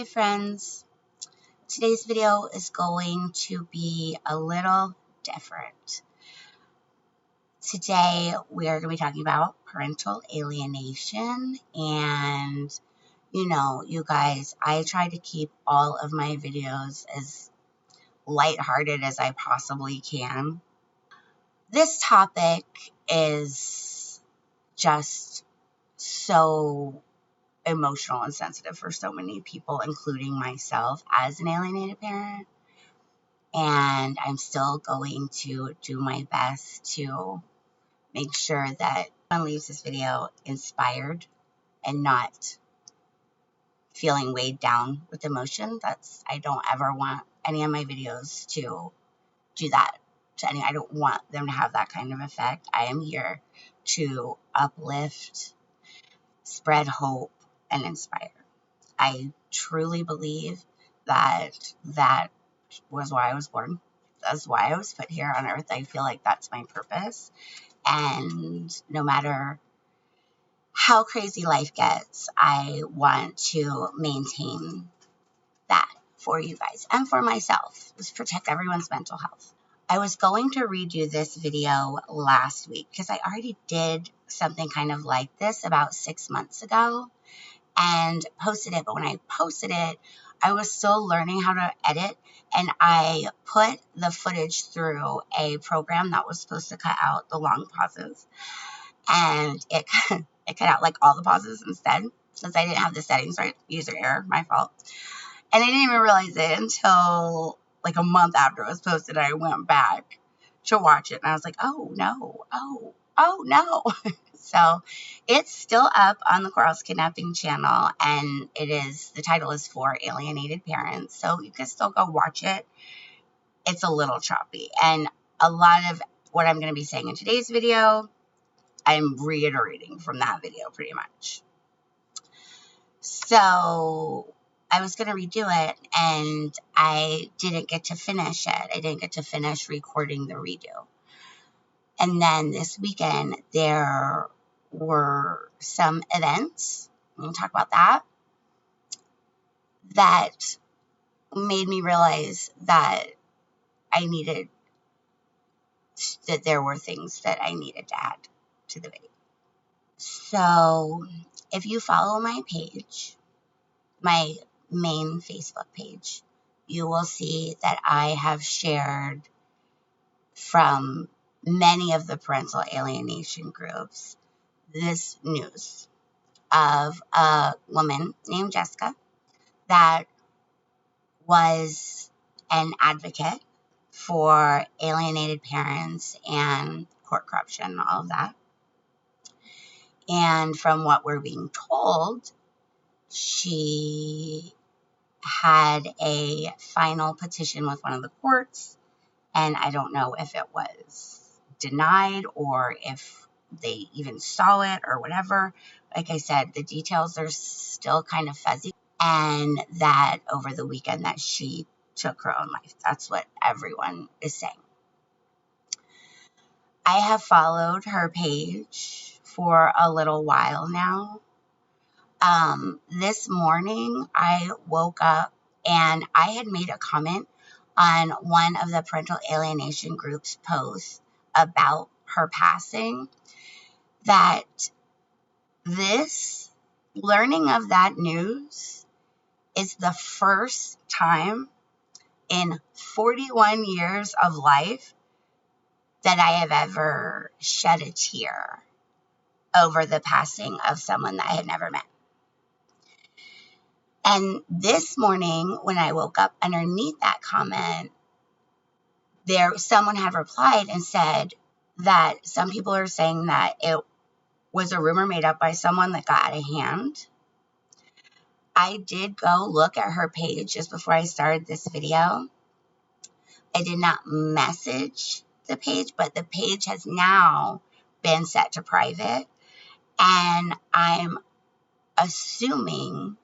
Hi friends, today's video is going to be a little different. Today we are going to be talking about parental alienation, and you guys, I try to keep all of my videos as lighthearted as I possibly can. This topic is just so emotional and sensitive for so many people, including myself as an alienated parent. And I'm still going to do my best to make sure that everyone leaves this video inspired and not feeling weighed down with emotion. I don't ever want any of my videos to do that to any. I don't want them to have that kind of effect. I am here to uplift, spread hope, and inspire. I truly believe that was why I was born. That's why I was put here on earth. I feel like that's my purpose. And no matter how crazy life gets, I want to maintain that for you guys and for myself. Just protect everyone's mental health. I was going to redo this video last week because I already did something kind of like this about 6 months ago and posted it. But when I posted it, I was still learning how to edit, and I put the footage through a program that was supposed to cut out the long pauses, and it cut out like all the pauses instead because I didn't have the settings right. User error, my fault. And I didn't even realize it until like a month after it was posted. I went back to watch it, and I was like, oh no, oh no. So it's still up on the Courthouse Kidnapping channel, and the title is For Alienated Parents. So you can still go watch it. It's a little choppy, and a lot of what I'm going to be saying in today's video, I'm reiterating from that video pretty much. So I was going to redo it, and I didn't get to finish it. I didn't get to finish recording the redo. And then this weekend, there were some events, we'll talk about that made me realize that there were things that I needed to add to the video. So if you follow my page, my main Facebook page, you will see that I have shared from many of the parental alienation groups this news of a woman named Jessica that was an advocate for alienated parents and court corruption, all of that. And from what we're being told, she had a final petition with one of the courts, and I don't know if it was denied or if they even saw it or whatever. Like I said, the details are still kind of fuzzy, and that over the weekend that she took her own life. That's what everyone is saying. I have followed her page for a little while now. This morning I woke up and I had made a comment on one of the parental alienation group's posts about her passing, that learning of that news is the first time in 41 years of life that I have ever shed a tear over the passing of someone that I had never met. And this morning, when I woke up, underneath that comment, someone had replied and said that some people are saying that it was a rumor made up by someone that got out of hand. I did go look at her page just before I started this video. I did not message the page, but the page has now been set to private. And I'm assuming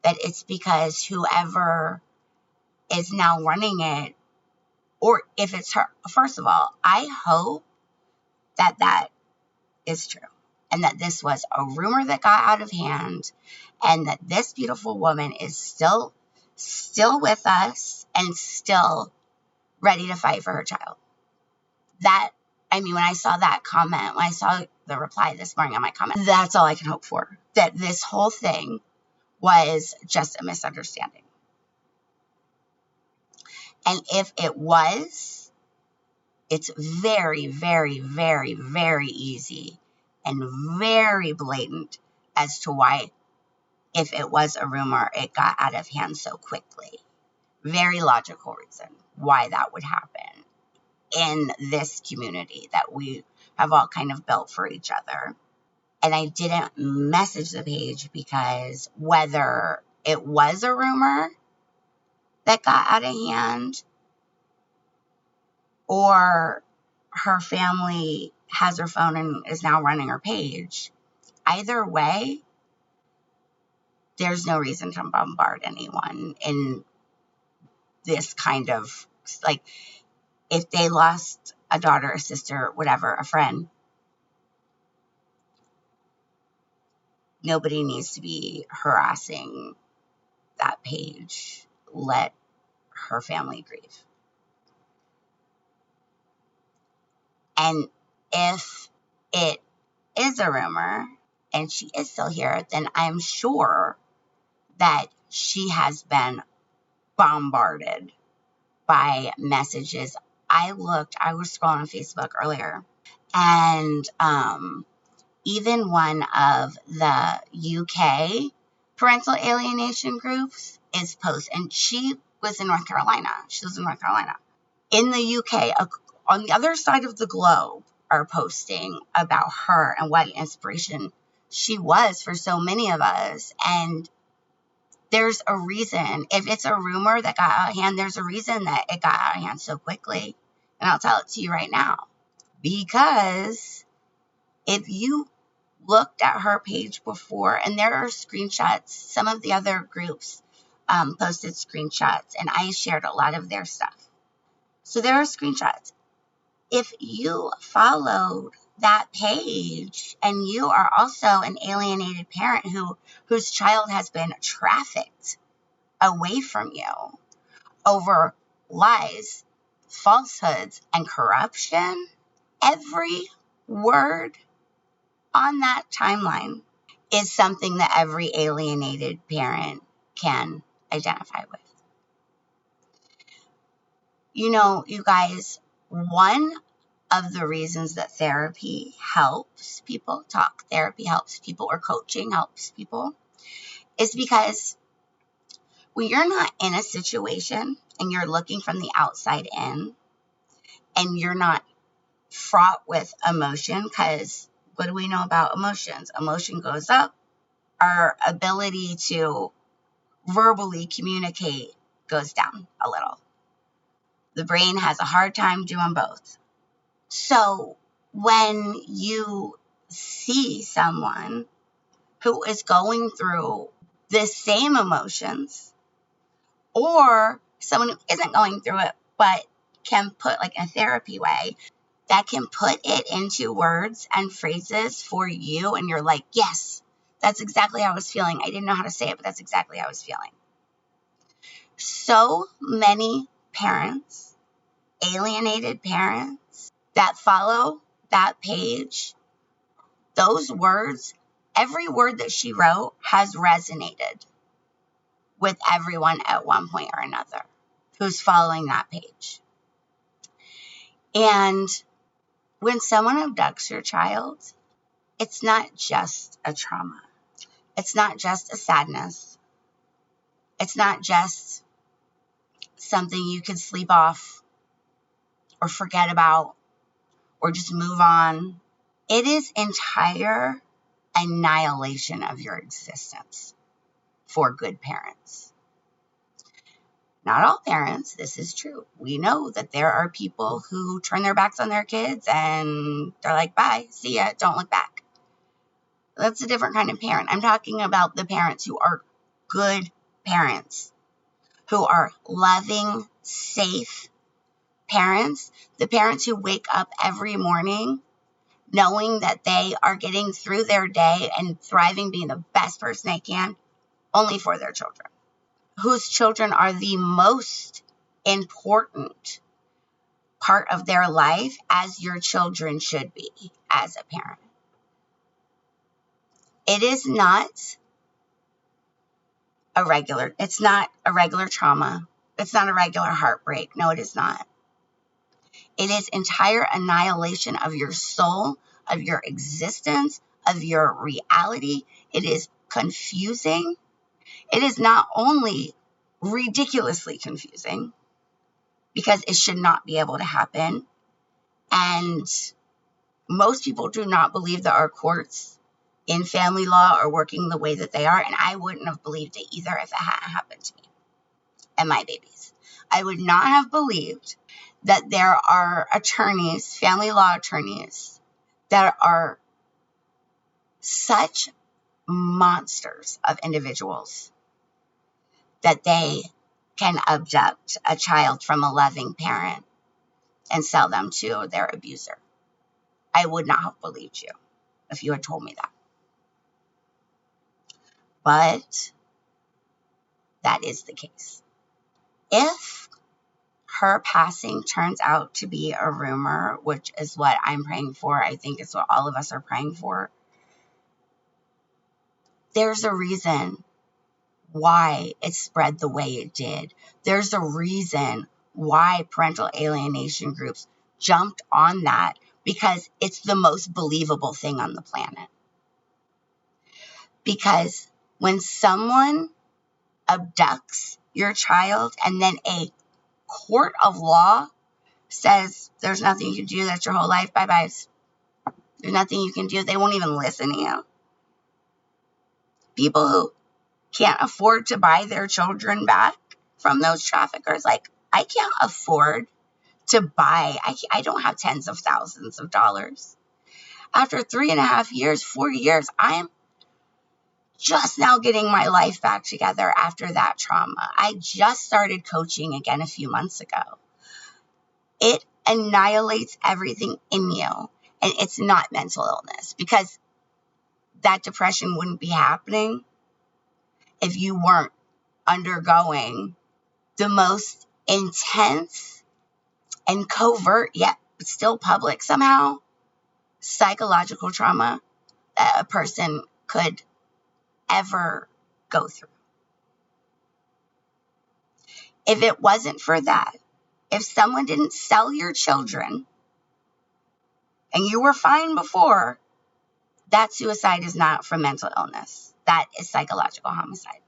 that it's because whoever is now running it, or if it's her, first of all, I hope that is true. and that this was a rumor that got out of hand, and that this beautiful woman is still with us and still ready to fight for her child. That, I mean, when I saw that comment, when I saw the reply this morning on my comment, that's all I can hope for. That this whole thing was just a misunderstanding. And if it was, it's very, very, very, very easy and very blatant as to why, if it was a rumor, it got out of hand so quickly. Very logical reason why that would happen in this community that we have all kind of built for each other. And I didn't message the page because whether it was a rumor that got out of hand or her family has her phone and is now running her page, either way, there's no reason to bombard anyone in this kind of, like, if they lost a daughter, a sister, whatever, a friend, nobody needs to be harassing that page. Let her family grieve. And if it is a rumor and she is still here, then I'm sure that she has been bombarded by messages. I was scrolling on Facebook earlier, and even one of the UK parental alienation groups is and she was in North Carolina. She lives in North Carolina. In the UK, on the other side of the globe, are posting about her and what inspiration she was for so many of us. And there's a reason. If it's a rumor that got out of hand, there's a reason that it got out of hand so quickly. And I'll tell it to you right now. Because if you looked at her page before, and there are screenshots, some of the other groups posted screenshots, and I shared a lot of their stuff. So there are screenshots. If you followed that page and you are also an alienated parent whose child has been trafficked away from you over lies, falsehoods, and corruption, every word on that timeline is something that every alienated parent can identify with. You know, you guys, one of the reasons that therapy helps people, talk therapy helps people, or coaching helps people, is because when you're not in a situation and you're looking from the outside in and you're not fraught with emotion, because what do we know about emotions? Emotion goes up. Our ability to verbally communicate goes down a little. The brain has a hard time doing both. So when you see someone who is going through the same emotions, or someone who isn't going through it but can put, like, a therapy way, that can put it into words and phrases for you, and you're like, yes, that's exactly how I was feeling. I didn't know how to say it, but that's exactly how I was feeling. So many parents, alienated parents, that follow that page, those words, every word that she wrote has resonated with everyone at one point or another who's following that page. And when someone abducts your child, it's not just a trauma. It's not just a sadness. It's not just something you can sleep off or forget about or just move on. It is entire annihilation of your existence for good parents. Not all parents, this is true. We know that there are people who turn their backs on their kids and they're like, bye, see ya, don't look back. That's a different kind of parent. I'm talking about the parents who are good parents, who are loving, safe parents, the parents who wake up every morning knowing that they are getting through their day and thriving, being the best person they can, only for their children, whose children are the most important part of their life, as your children should be as a parent. It is not it's not a regular trauma. It's not a regular heartbreak. No, it is not. It is entire annihilation of your soul, of your existence, of your reality. It is confusing. It is not only ridiculously confusing, because it should not be able to happen. And most people do not believe that our courts in family law are working the way that they are. And I wouldn't have believed it either if it hadn't happened to me and my babies. I would not have believed that there are attorneys, family law attorneys, that are such monsters of individuals that they can abduct a child from a loving parent and sell them to their abuser. I would not have believed you if you had told me that. But that is the case. If her passing turns out to be a rumor, which is what I'm praying for, I think it's what all of us are praying for, there's a reason why it spread the way it did. There's a reason why parental alienation groups jumped on that, because it's the most believable thing on the planet. Because when someone abducts your child and then a court of law says there's nothing you can do, that's your whole life, bye-bye, there's nothing you can do, they won't even listen to you. People who can't afford to buy their children back from those traffickers, like, I can't afford to buy, I don't have tens of thousands of dollars. After 3.5 years, 4 years, I'm just now getting my life back together after that trauma. I just started coaching again a few months ago. It annihilates everything in you, and it's not mental illness, because that depression wouldn't be happening if you weren't undergoing the most intense and covert, yet still public somehow, psychological trauma that a person could ever go through. If it wasn't for that, if someone didn't sell your children and you were fine before, that suicide is not from mental illness. That is psychological homicide.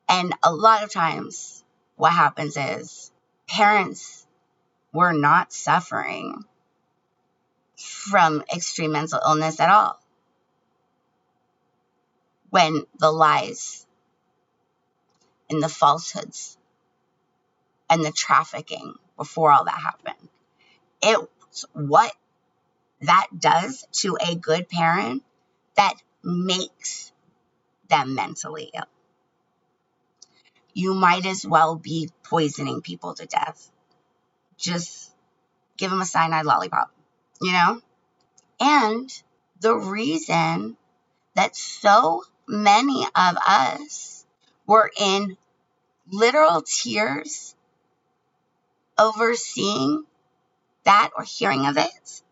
And a lot of times what happens is parents were not suffering from extreme mental illness at all when the lies and the falsehoods and the trafficking before all that happened. It's what that does to a good parent that makes them mentally ill. You might as well be poisoning people to death. Just give them a cyanide lollipop, you know? And the reason that so many of us were in literal tears over seeing that or hearing of it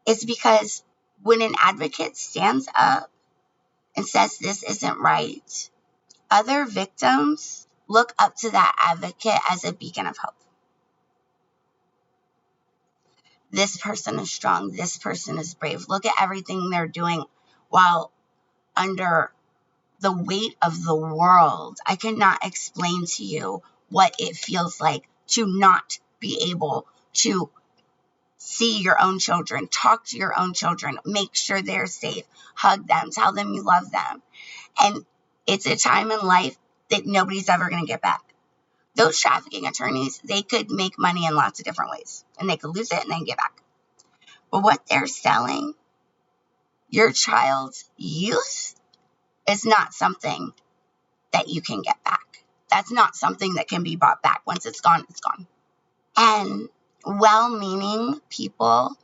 is because when an advocate stands up and says this isn't right, other victims look up to that advocate as a beacon of hope. This person is strong. This person is brave. Look at everything they're doing while under the weight of the world. I cannot explain to you what it feels like to not be able to see your own children, talk to your own children, make sure they're safe, hug them, tell them you love them. And it's a time in life that nobody's ever going to get back. Those trafficking attorneys, they could make money in lots of different ways, and they could lose it and then get back. But what they're selling, your child's youth, is not something that you can get back. That's not something that can be bought back. Once it's gone, it's gone. And well-meaning people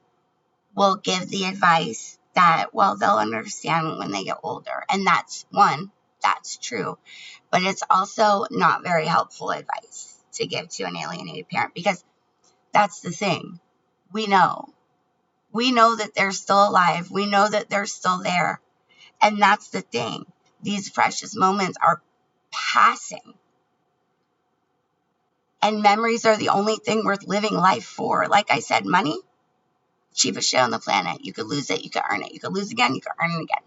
will give the advice that, well, they'll understand when they get older. And that's true. But it's also not very helpful advice to give to an alienated parent, because that's the thing. We know that they're still alive. We know that they're still there. And that's the thing. These precious moments are passing. And memories are the only thing worth living life for. Like I said, money, cheapest shit on the planet. You could lose it, you could earn it. You could lose again, you could earn it again.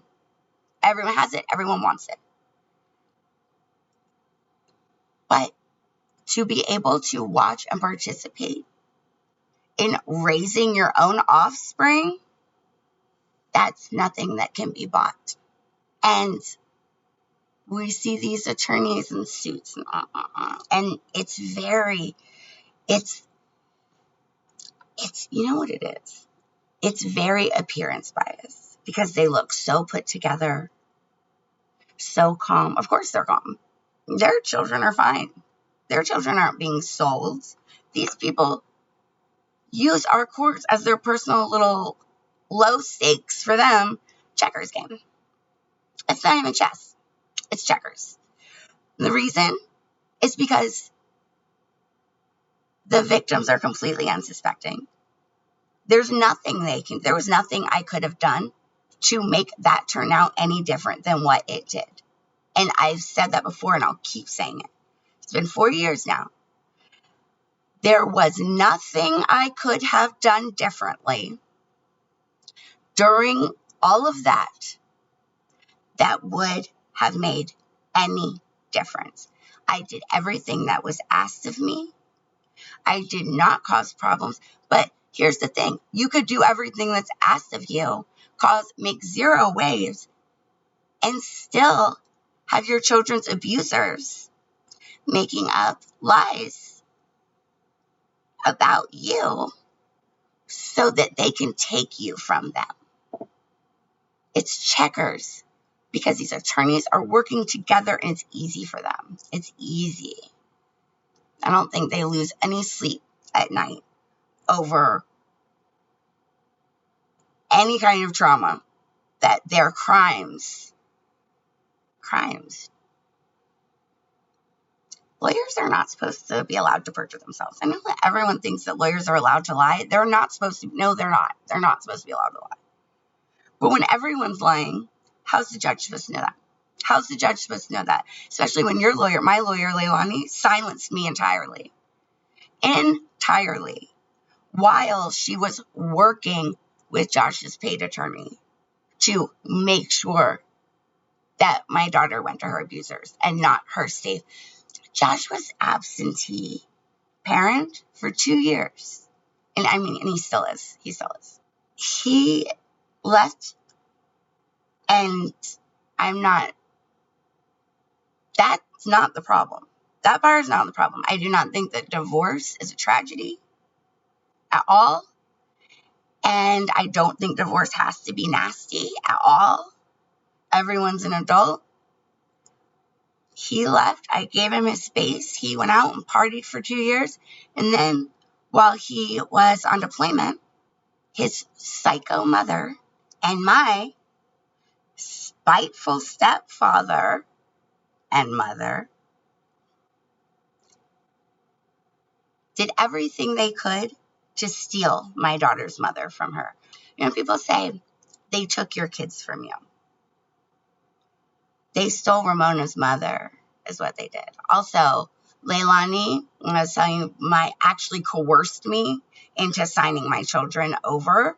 Everyone has it, everyone wants it. But to be able to watch and participate in raising your own offspring, that's nothing that can be bought. And we see these attorneys in suits, and it's you know what it is? It's very appearance bias, because they look so put together, so calm. Of course they're calm. Their children are fine. Their children aren't being sold. These people use our courts as their personal little low stakes, for them, checkers game. It's not even chess. It's checkers. The reason is because the victims are completely unsuspecting. There was nothing I could have done to make that turn out any different than what it did. And I've said that before, and I'll keep saying it. It's been 4 years now. There was nothing I could have done differently during all of that would have made any difference. I did everything that was asked of me. I did not cause problems. But here's the thing. You could do everything that's asked of you, make zero waves, and still have your children's abusers making up lies about you so that they can take you from them. It's checkers, because these attorneys are working together, and it's easy for them. It's easy. I don't think they lose any sleep at night over any kind of trauma that their crimes. Lawyers are not supposed to be allowed to perjure themselves. I know that everyone thinks that lawyers are allowed to lie. They're not supposed to. No, they're not. They're not supposed to be allowed to lie. But when everyone's lying, how's the judge supposed to know that? How's the judge supposed to know that? Especially when my lawyer, Leilani, silenced me entirely. While she was working with Josh's paid attorney to make sure that my daughter went to her abusers and not her safe. Josh was absentee parent for 2 years. And he still is. He left, and that's not the problem. That part is not the problem. I do not think that divorce is a tragedy at all. And I don't think divorce has to be nasty at all. Everyone's an adult. He left. I gave him his space. He went out and partied for 2 years. And then while he was on deployment, his psycho mother and my spiteful stepfather and mother did everything they could to steal my daughter's mother from her. People say they took your kids from you. They stole Ramona's mother, is what they did. Also, Leilani, I was telling you, actually coerced me into signing my children over,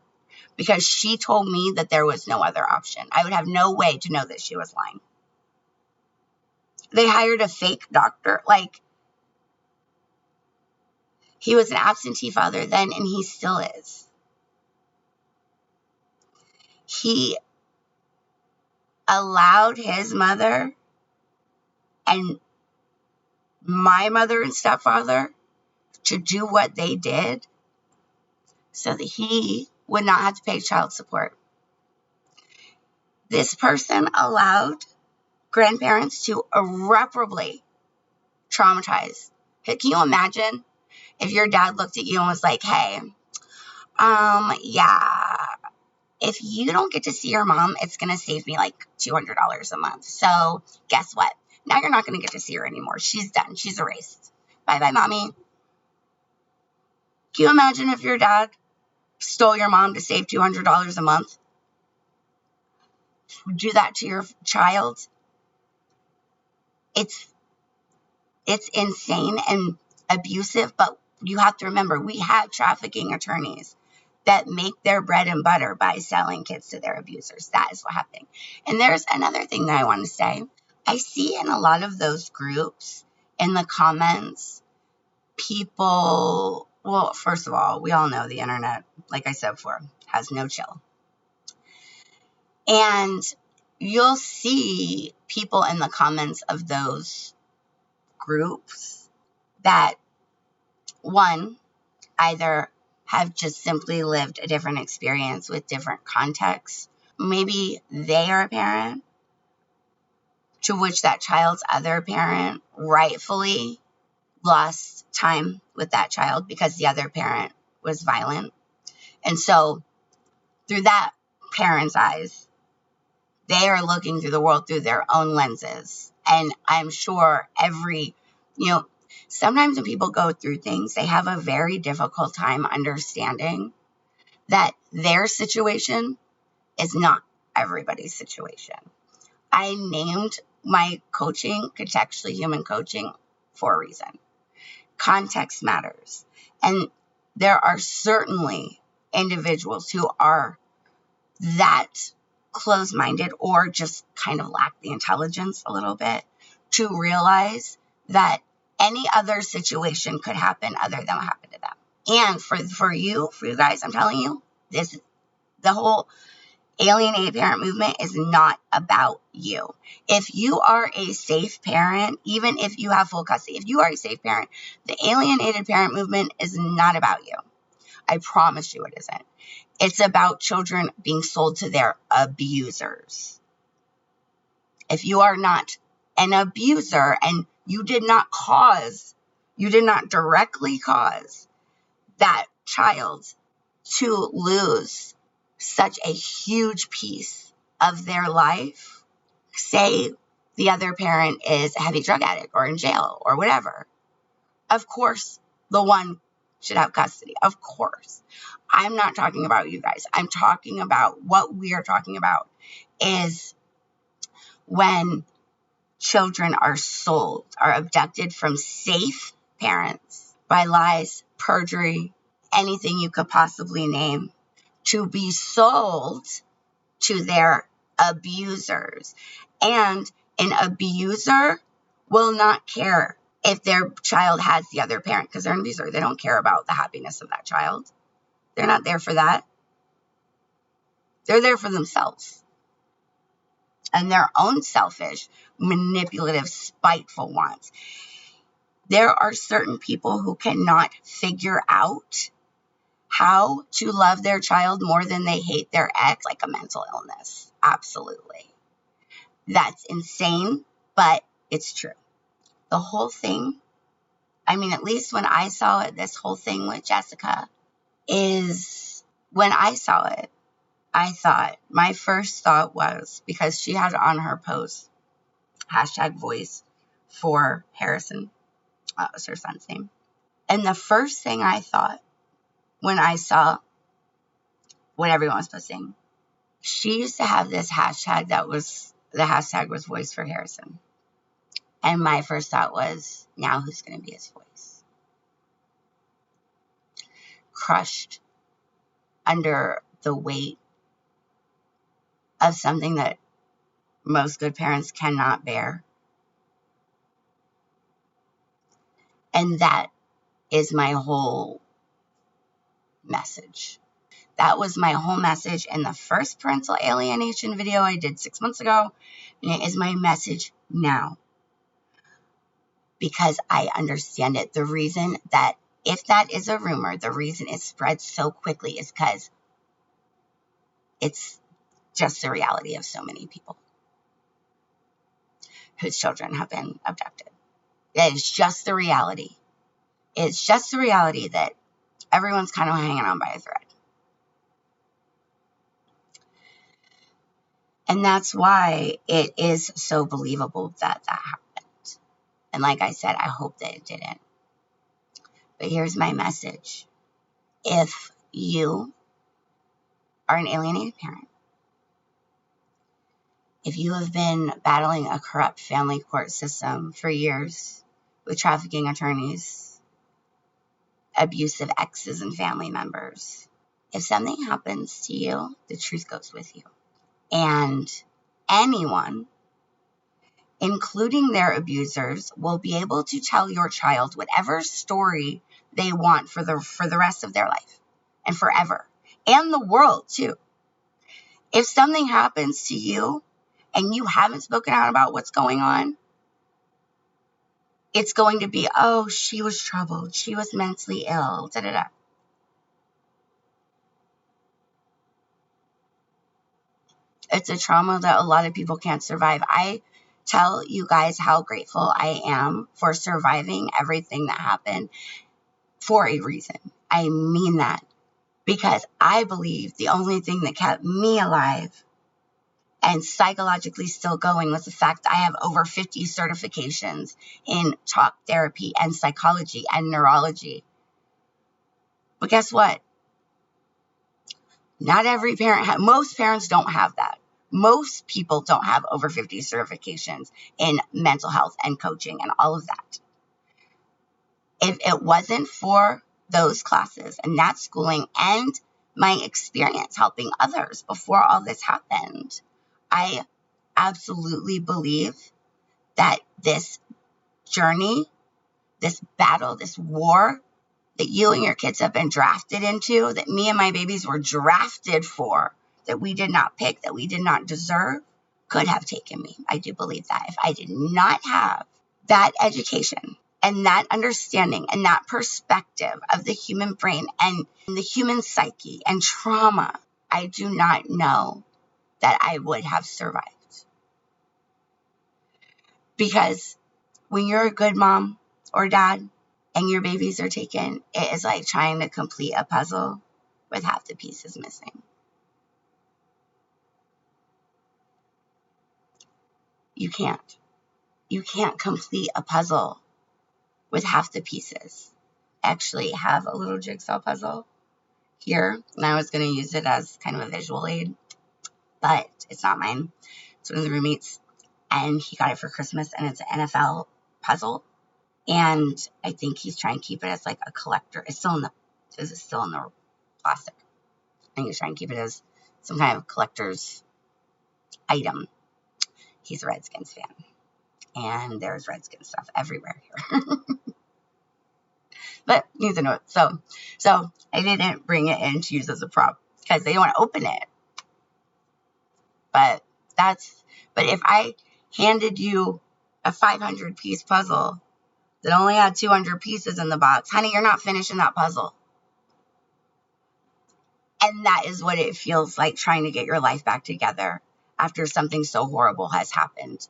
because she told me that there was no other option. I would have no way to know that she was lying. They hired a fake doctor. He was an absentee father then, and he still is. He allowed his mother and my mother and stepfather to do what they did so that he would not have to pay child support. This person allowed grandparents to irreparably traumatize. Can you imagine if your dad looked at you and was like, hey, if you don't get to see your mom, it's going to save me like $200 a month. So guess what? Now you're not going to get to see her anymore. She's done. She's erased. Bye-bye, mommy. Can you imagine if your dad stole your mom to save $200 a month? Do that to your child? It's insane and abusive, but you have to remember, we have trafficking attorneys that make their bread and butter by selling kids to their abusers. That is what happened. And there's another thing that I want to say. I see in a lot of those groups, in the comments, people, well, first of all, we all know the internet, like I said before, has no chill. And you'll see people in the comments of those groups that, one, either have just simply lived a different experience with different contexts. Maybe they are a parent to which that child's other parent rightfully lost time with that child because the other parent was violent. And so through that parent's eyes, they are looking through the world through their own lenses. And I'm sure sometimes when people go through things, they have a very difficult time understanding that their situation is not everybody's situation. I named my coaching Contextually Human Coaching for a reason. Context matters. And there are certainly individuals who are that closed-minded or just kind of lack the intelligence a little bit to realize that any other situation could happen other than what happened to them. And for you guys, I'm telling you, the whole alienated parent movement is not about you. If you are a safe parent, even if you have full custody, if you are a safe parent, the alienated parent movement is not about you. I promise you it isn't. It's about children being sold to their abusers. If you are not an abuser and you did not directly cause that child to lose such a huge piece of their life, say the other parent is a heavy drug addict or in jail or whatever, of course, the one should have custody. Of course. I'm not talking about you guys. I'm talking about what we are talking about is when children are sold, are abducted from safe parents by lies, perjury, anything you could possibly name, to be sold to their abusers. And an abuser will not care if their child has the other parent because they're an abuser. They don't care about the happiness of that child. They're not there for that. They're there for themselves and their own selfish, manipulative, spiteful wants. There are certain people who cannot figure out how to love their child more than they hate their ex, like a mental illness. Absolutely. That's insane, but it's true. The whole thing, at least when I saw it, this whole thing with Jessica is, when I saw it, my first thought was, because she had on her post, #voice for Harrison, that was her son's name. And the first thing I thought when I saw what everyone was posting, she used to have this hashtag the hashtag was voice for Harrison. And my first thought was, now who's going to be his voice? Crushed under the weight of something that most good parents cannot bear. And that is my whole message. That was my whole message in the first parental alienation video I did 6 months ago. And it is my message now. Because I understand it. The reason that, if that is a rumor, the reason it spreads so quickly is because it's just the reality of so many people whose children have been abducted. It is just the reality. It's just the reality that everyone's kind of hanging on by a thread. And that's why it is so believable that that happened. And like I said, I hope that it didn't. But here's my message. If you are an alienated parent, if you have been battling a corrupt family court system for years with trafficking attorneys, abusive exes and family members, if something happens to you, the truth goes with you. And anyone, including their abusers, will be able to tell your child whatever story they want for the rest of their life and forever, and the world too. If something happens to you and you haven't spoken out about what's going on, it's going to be, oh, she was troubled, she was mentally ill, da da da. It's a trauma that a lot of people can't survive. I tell you guys how grateful I am for surviving everything that happened for a reason. I mean that, because I believe the only thing that kept me alive and psychologically still going was the fact that I have over 50 certifications in talk therapy and psychology and neurology. But guess what? Not every parent, most parents don't have that. Most people don't have over 50 certifications in mental health and coaching and all of that. If it wasn't for those classes and that schooling and my experience helping others before all this happened, I absolutely believe that this journey, this battle, this war that you and your kids have been drafted into, that me and my babies were drafted for, that we did not pick, that we did not deserve, could have taken me. I do believe that. If I did not have that education and that understanding and that perspective of the human brain and the human psyche and trauma, I do not know that I would have survived. Because when you're a good mom or dad and your babies are taken, it is like trying to complete a puzzle with half the pieces missing. You can't. You can't complete a puzzle with half the pieces. I actually have a little jigsaw puzzle here, and I was going to use it as kind of a visual aid, but it's not mine. It's one of the roommates, and he got it for Christmas, and it's an NFL puzzle. And I think he's trying to keep it as like a collector. It's still in the plastic. And he's trying to keep it as some kind of collector's item. He's a Redskins fan. And there's Redskins stuff everywhere here. But neither know it. So I didn't bring it in to use as a prop because they don't want to open it. But if I handed you a 500-piece puzzle that only had 200 pieces in the box, honey, you're not finishing that puzzle. And that is what it feels like trying to get your life back together after something so horrible has happened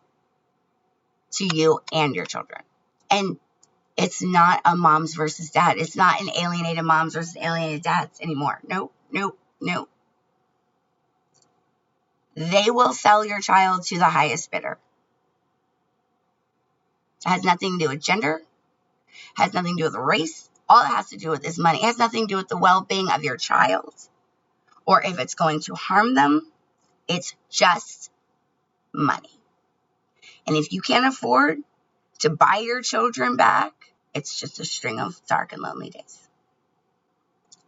to you and your children. And it's not a moms versus dad. It's not an alienated moms versus alienated dads anymore. Nope. They will sell your child to the highest bidder. It has nothing to do with gender. Has nothing to do with race. All it has to do with is money. It has nothing to do with the well-being of your child or if it's going to harm them. It's just money. And if you can't afford to buy your children back, it's just a string of dark and lonely days.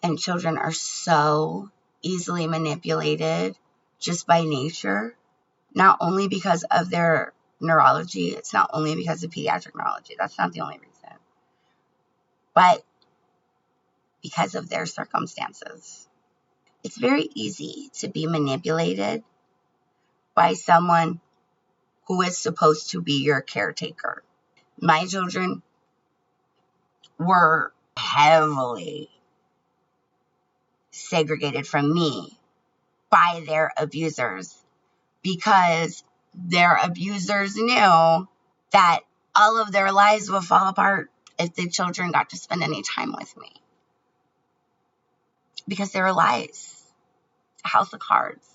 And children are so easily manipulated just by nature, not only because of their neurology, it's not only because of pediatric neurology, that's not the only reason, but because of their circumstances. It's very easy to be manipulated by someone who is supposed to be your caretaker. My children were heavily segregated from me by their abusers because their abusers knew that all of their lives would fall apart if the children got to spend any time with me. Because they were lies. A house of cards.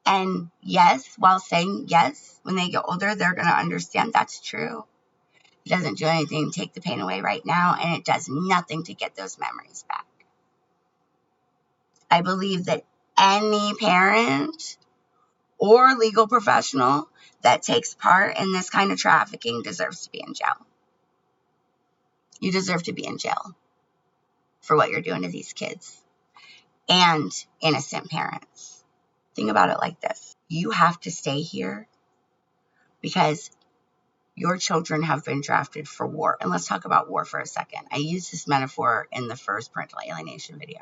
And yes, while saying yes, when they get older, they're going to understand that's true. It doesn't do anything to take the pain away right now, and it does nothing to get those memories back. I believe that any parent or legal professional that takes part in this kind of trafficking deserves to be in jail. You deserve to be in jail for what you're doing to these kids and innocent parents. Think about it like this. You have to stay here because your children have been drafted for war. And let's talk about war for a second. I used this metaphor in the first parental alienation video.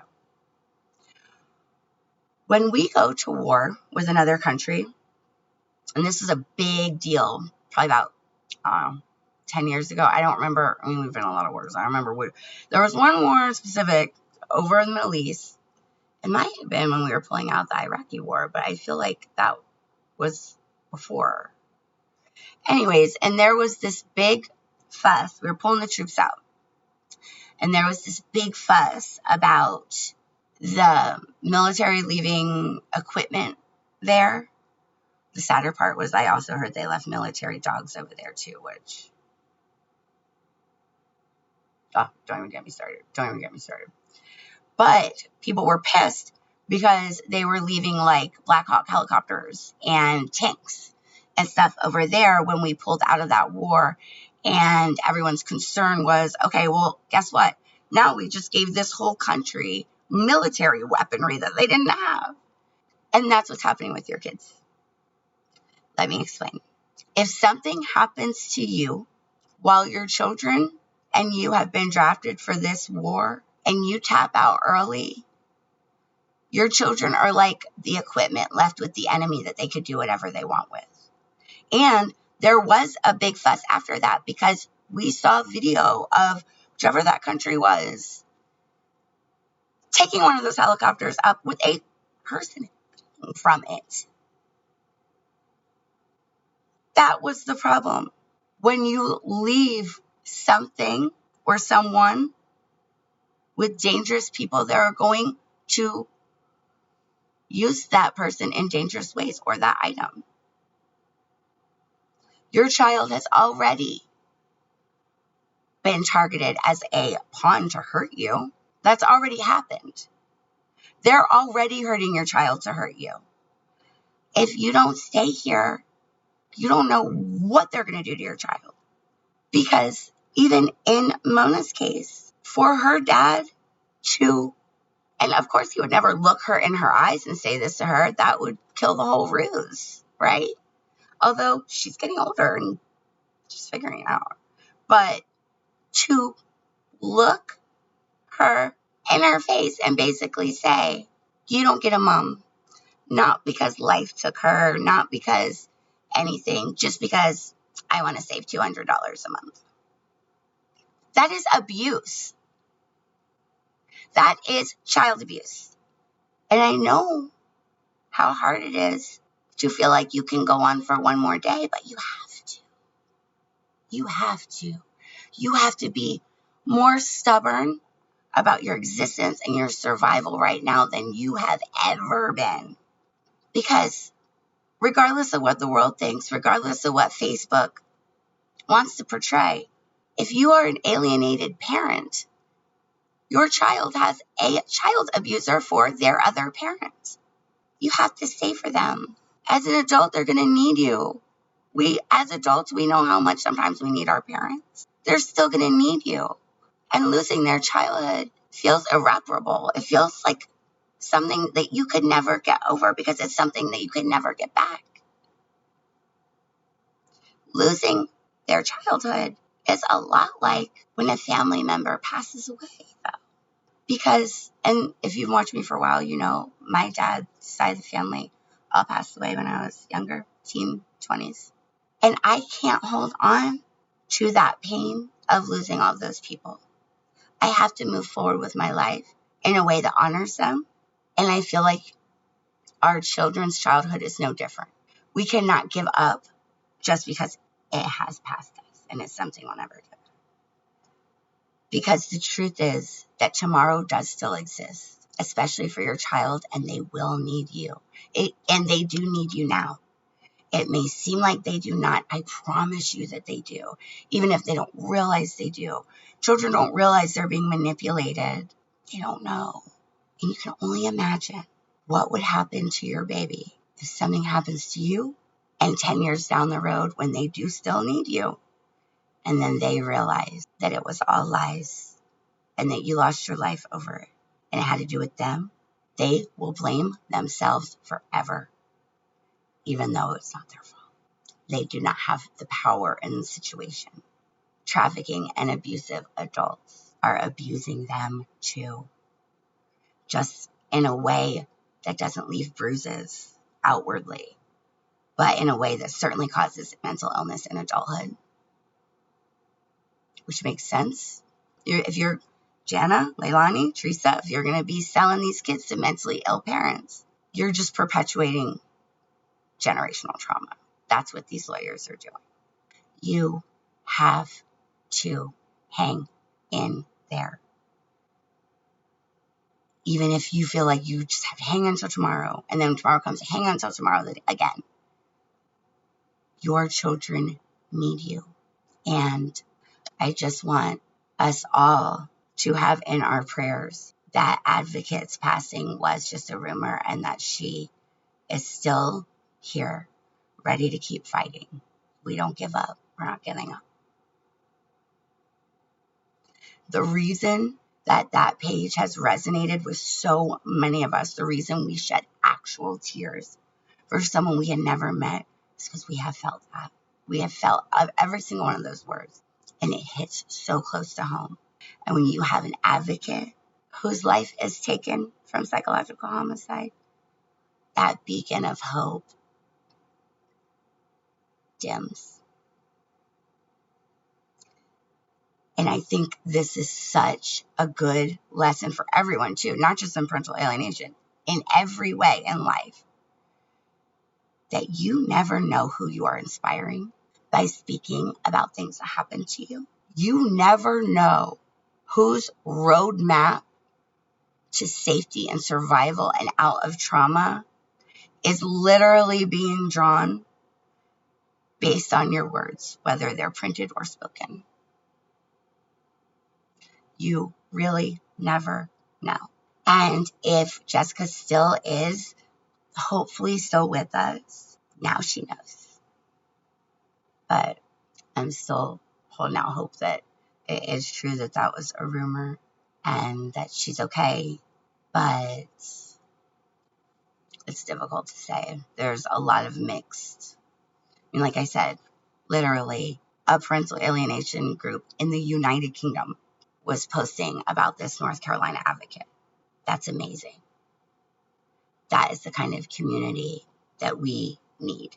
When we go to war with another country, and this is a big deal, probably about 10 years ago. I don't remember. I mean, we've been in a lot of wars. I remember there was one war in specific over in the Middle East. It might have been when we were pulling out the Iraqi war, but I feel like that was before. Anyways, and there was this big fuss. We were pulling the troops out. And there was this big fuss about the military leaving equipment there. The sadder part was I also heard they left military dogs over there too, which, don't even get me started. But people were pissed because they were leaving like Black Hawk helicopters and tanks and stuff over there when we pulled out of that war. And everyone's concern was, okay, well, guess what? Now we just gave this whole country military weaponry that they didn't have. And that's what's happening with your kids. Let me explain. If something happens to you while your children and you have been drafted for this war and you tap out early, your children are like the equipment left with the enemy that they could do whatever they want with. And there was a big fuss after that because we saw video of whichever that country was taking one of those helicopters up with a person from it. That was the problem. When you leave something or someone with dangerous people, they are going to use that person in dangerous ways or that item. Your child has already been targeted as a pawn to hurt you. That's already happened. They're already hurting your child to hurt you. If you don't stay here, you don't know what they're going to do to your child. Because even in Mona's case, for her dad to, and of course he would never look her in her eyes and say this to her, that would kill the whole ruse, right? Although she's getting older and she's figuring it out. But to look her in her face and basically say, you don't get a mom. Not because life took her, not because anything, just because I want to save $200 a month. That is abuse. That is child abuse. And I know how hard it is to feel like you can go on for one more day, but you have to. You have to. You have to be more stubborn about your existence and your survival right now than you have ever been. Because regardless of what the world thinks, regardless of what Facebook wants to portray, if you are an alienated parent, your child has a child abuser for their other parent. You have to stay for them. As an adult, they're going to need you. As adults, we know how much sometimes we need our parents. They're still going to need you. And losing their childhood feels irreparable. It feels like something that you could never get over because it's something that you could never get back. Losing their childhood is a lot like when a family member passes away, though. Because, and if you've watched me for a while, you know, my dad's side of the family all passed away when I was younger, teen 20s. And I can't hold on to that pain of losing all those people. I have to move forward with my life in a way that honors them. And I feel like our children's childhood is no different. We cannot give up just because it has passed us and it's something we'll never do. Because the truth is that tomorrow does still exist. especially for your child, and they will need you. And they do need you now. It may seem like they do not. I promise you that they do, even if they don't realize they do. Children don't realize they're being manipulated. They don't know. And you can only imagine what would happen to your baby if something happens to you and 10 years down the road when they do still need you. And then they realize that it was all lies and that you lost your life over it and it had to do with them. They will blame themselves forever, even though it's not their fault. They do not have the power in the situation. Trafficking and abusive adults are abusing them too, just in a way that doesn't leave bruises outwardly, but in a way that certainly causes mental illness in adulthood, which makes sense. If you're Jana, Leilani, Teresa, if you're going to be selling these kids to mentally ill parents, you're just perpetuating generational trauma. That's what these lawyers are doing. You have to hang in there. Even if you feel like you just have to hang until tomorrow, and then tomorrow comes, hang on until tomorrow again. Your children need you. And I just want us all to have in our prayers that Advocate's passing was just a rumor and that she is still here, ready to keep fighting. We don't give up. We're not giving up. The reason that that page has resonated with so many of us, the reason we shed actual tears for someone we had never met, is because we have felt that. We have felt every single one of those words, and it hits so close to home. And when you have an advocate whose life is taken from psychological homicide, that beacon of hope dims. And I think this is such a good lesson for everyone too, not just in parental alienation, in every way in life, that you never know who you are inspiring by speaking about things that happen to you. You never know whose roadmap to safety and survival and out of trauma is literally being drawn based on your words, whether they're printed or spoken. You really never know. And if Jessica still is, hopefully still with us, now she knows. But I'm still holding out hope that it is true that that was a rumor and that she's okay. But it's difficult to say. There's a lot of mixed. I mean, like I said, literally a parental alienation group in the United Kingdom was posting about this North Carolina advocate. That's amazing. That is the kind of community that we need.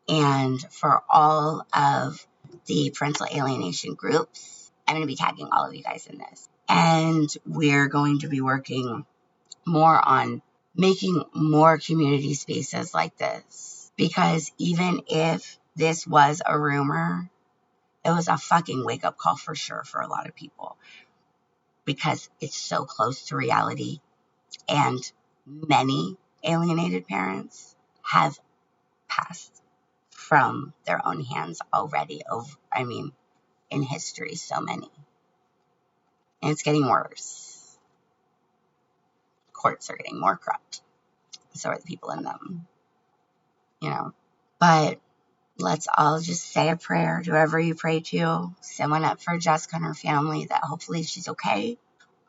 And for all of the parental alienation groups, I'm going to be tagging all of you guys in this. And we're going to be working more on making more community spaces like this. Because even if this was a rumor, it was a fucking wake-up call for sure for a lot of people. Because it's so close to reality. And many alienated parents have passed from their own hands already. In history, so many. And it's getting worse. Courts are getting more corrupt. So are the people in them. But let's all just say a prayer to whoever you pray to. Send one up for Jessica and her family that hopefully she's okay.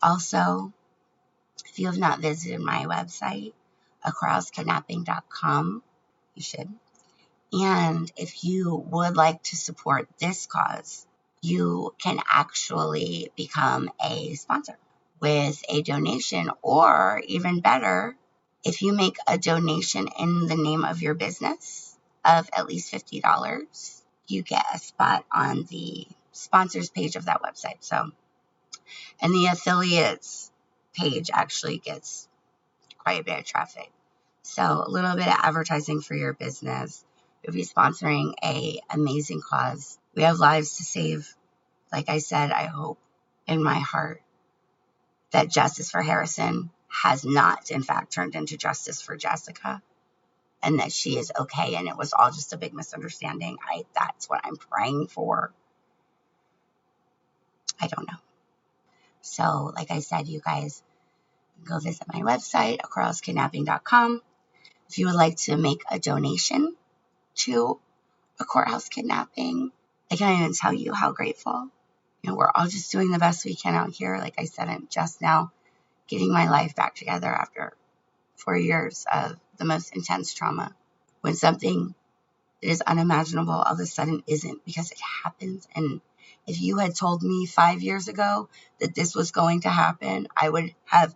Also, if you have not visited my website, acrosskidnapping.com, you should. And if you would like to support this cause, you can actually become a sponsor with a donation, or even better, if you make a donation in the name of your business of at least $50, you get a spot on the sponsors page of that website. So, and the affiliates page actually gets quite a bit of traffic. So a little bit of advertising for your business. You'll be sponsoring an amazing cause. We have lives to save. Like I said, I hope in my heart that justice for Harrison has not, in fact, turned into justice for Jessica, and that she is okay, and it was all just a big misunderstanding. That's what I'm praying for. I don't know. So, like I said, you guys go visit my website, courthousekidnapping.com. If you would like to make a donation to a courthouse kidnapping, I can't even tell you how grateful. We're all just doing the best we can out here. Like I said, I'm just now getting my life back together after 4 years of the most intense trauma. When something that is unimaginable all of a sudden isn't, because it happens. And if you had told me 5 years ago that this was going to happen, I would have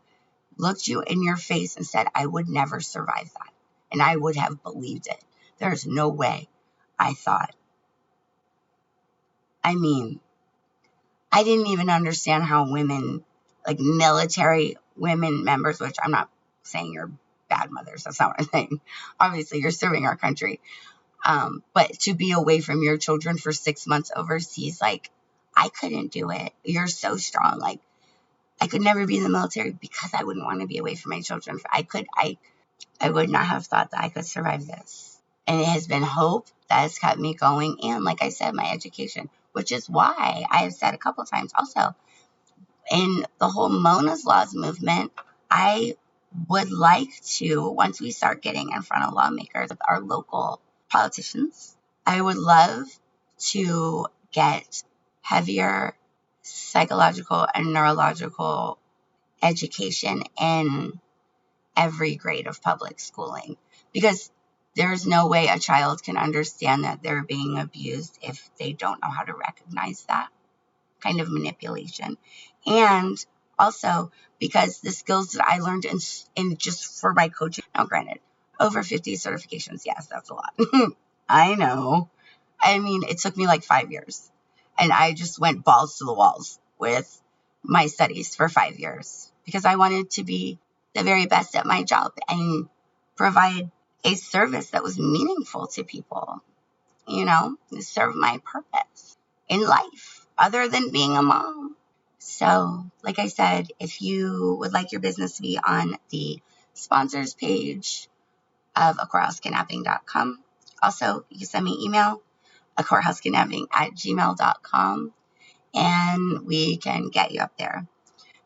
looked you in your face and said, I would never survive that. And I would have believed it. There's no way. I thought. I mean, I didn't even understand how women, like military women members, which I'm not saying you're bad mothers. That's not what I'm saying. Obviously, you're serving our country. But to be away from your children for 6 months overseas, like, I couldn't do it. You're so strong. Like, I could never be in the military because I wouldn't want to be away from my children. I would not have thought that I could survive this. And it has been hope that has kept me going. And like I said, my education, which is why I have said a couple of times also, in the whole Mona's Laws movement, I would like to, once we start getting in front of lawmakers, with our local politicians, I would love to get heavier psychological and neurological education in every grade of public schooling, because there's no way a child can understand that they're being abused if they don't know how to recognize that kind of manipulation. And also because the skills that I learned in just for my coaching, now granted, over 50 certifications, yes, that's a lot. I know. I mean, it took me like 5 years, and I just went balls to the walls with my studies for 5 years because I wanted to be the very best at my job and provide a service that was meaningful to people, serve my purpose in life other than being a mom. So, like I said, if you would like your business to be on the sponsors page of courthousekidnapping.com, also, you can send me an email, courthousekidnapping@gmail.com, and we can get you up there.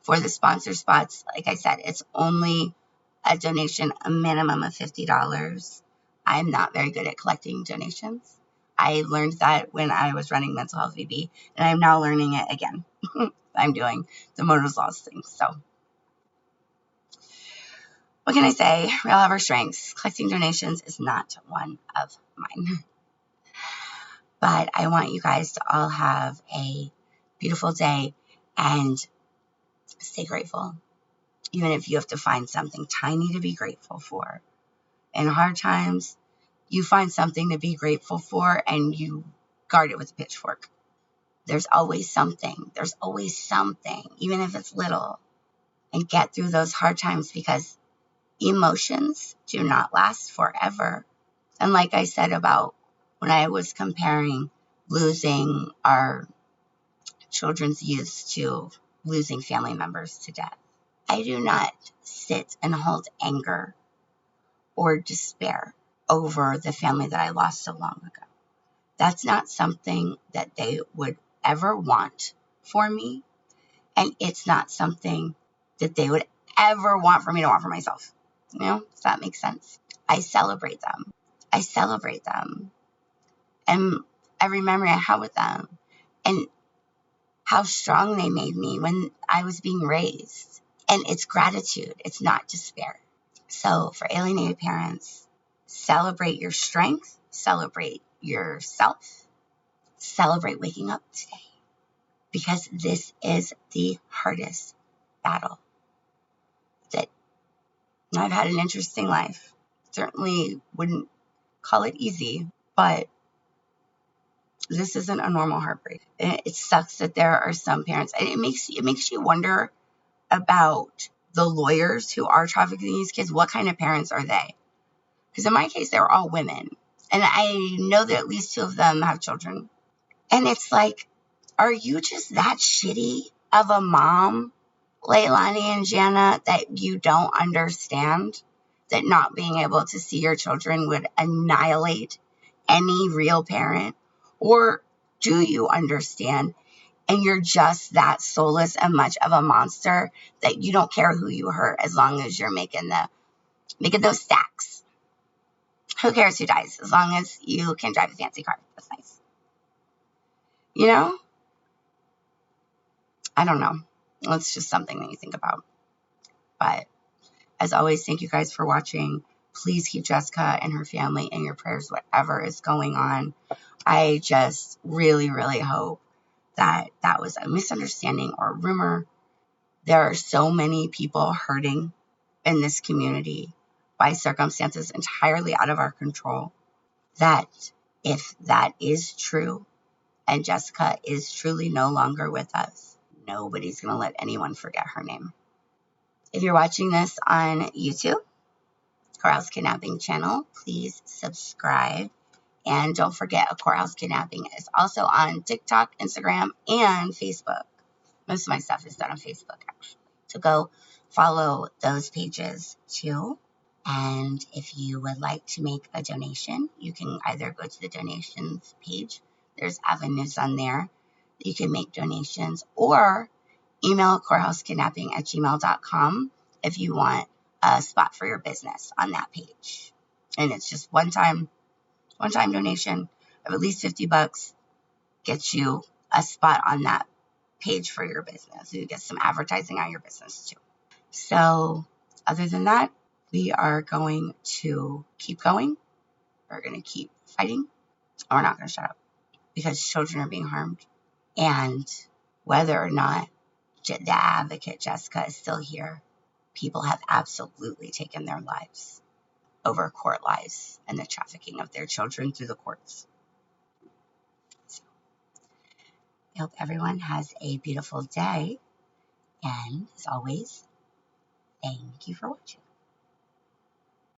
For the sponsor spots, like I said, it's only a donation, a minimum of $50. I'm not very good at collecting donations. I learned that when I was running Mental Health VB, and I'm now learning it again. I'm doing the Mona's Laws thing. So, what can I say? We all have our strengths. Collecting donations is not one of mine. But I want you guys to all have a beautiful day and stay grateful. Even if you have to find something tiny to be grateful for. In hard times, you find something to be grateful for and you guard it with a pitchfork. There's always something. There's always something, even if it's little. And get through those hard times, because emotions do not last forever. And like I said about when I was comparing losing our children's youth to losing family members to death, I do not sit and hold anger or despair over the family that I lost so long ago. That's not something that they would ever want for me. And it's not something that they would ever want for me to want for myself. Does that make sense? I celebrate them. And every memory I have with them, and how strong they made me when I was being raised. And it's gratitude. It's not despair. So for alienated parents, celebrate your strength, celebrate yourself, celebrate waking up today, because this is the hardest battle. That I've had an interesting life. Certainly wouldn't call it easy, but this isn't a normal heartbreak. It sucks that there are some parents, and it makes you wonder about the lawyers who are trafficking these kids. What kind of parents are they? Because in my case, they're all women. And I know that at least 2 of them have children. And it's like, are you just that shitty of a mom Leilani and Jana, that you don't understand that not being able to see your children would annihilate any real parent? Or do you understand and you're just that soulless and much of a monster that you don't care who you hurt as long as you're making those stacks? Who cares who dies as long as you can drive a fancy car? That's nice. You know? I don't know. It's just something that you think about. But as always, thank you guys for watching. Please keep Jessica and her family in your prayers, whatever is going on. I just really, really hope that that was a misunderstanding or a rumor. There are so many people hurting in this community by circumstances entirely out of our control that if that is true and Jessica is truly no longer with us, nobody's going to let anyone forget her name. If you're watching this on YouTube, Courthouse Kidnapping channel, please subscribe. And don't forget, A Courthouse Kidnapping is also on TikTok, Instagram, and Facebook. Most of my stuff is done on Facebook, actually. So go follow those pages, too. And if you would like to make a donation, you can either go to the donations page. There's avenues on there that you can make donations, or email courthousekidnapping@gmail.com if you want a spot for your business on that page. And it's just one-time donation of at least $50 gets you a spot on that page for your business. You get some advertising on your business too. So other than that, we are going to keep going. We're going to keep fighting. And we're not going to shut up because children are being harmed. And whether or not the advocate Jessica is still here, people have absolutely taken their lives over court lies and the trafficking of their children through the courts. So I hope everyone has a beautiful day. And as always, thank you for watching.